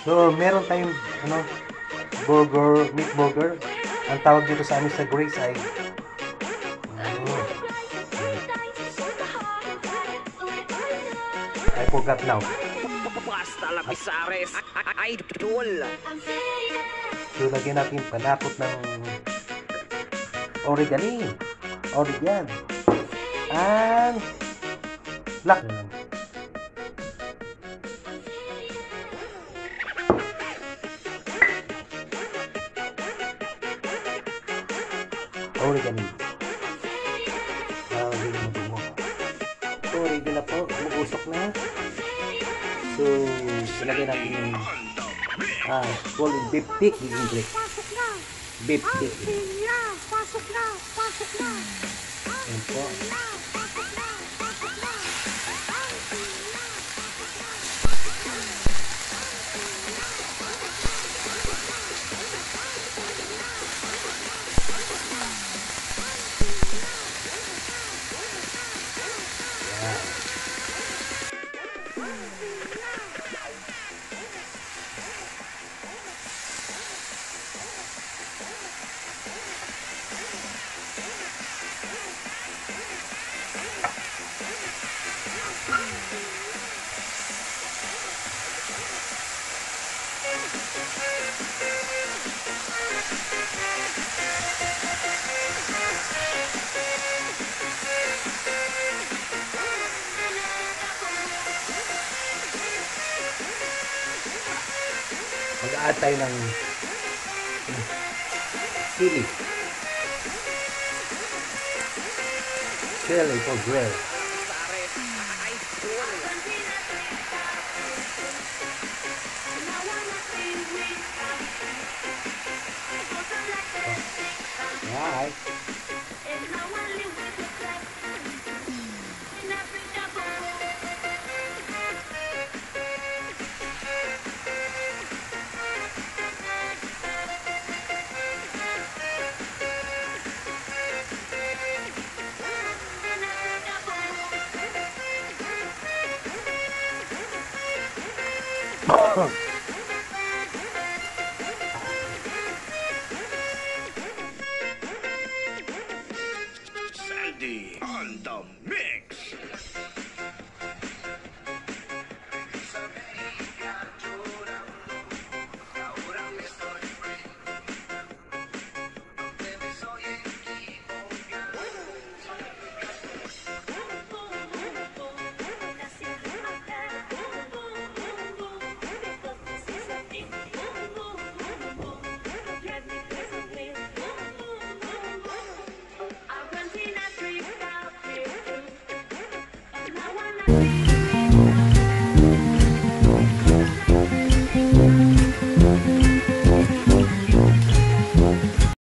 So, meron tayong burger, meat burger. Ang tawag dito sa amin sa Grace ay I forgot now. Basta la Pisares, idol. So, lagyan natin panakot ng oregano. Oregan. And black. Oregano. Lagyan mo. So, ready na po. Mag-usok na. So, ilagay natin yung call it beef tick in English. Beef tick. Pasok na. Ayan po. Mag-add tayo ng chili. Chili for grill. Right. Sandy on the mix. Now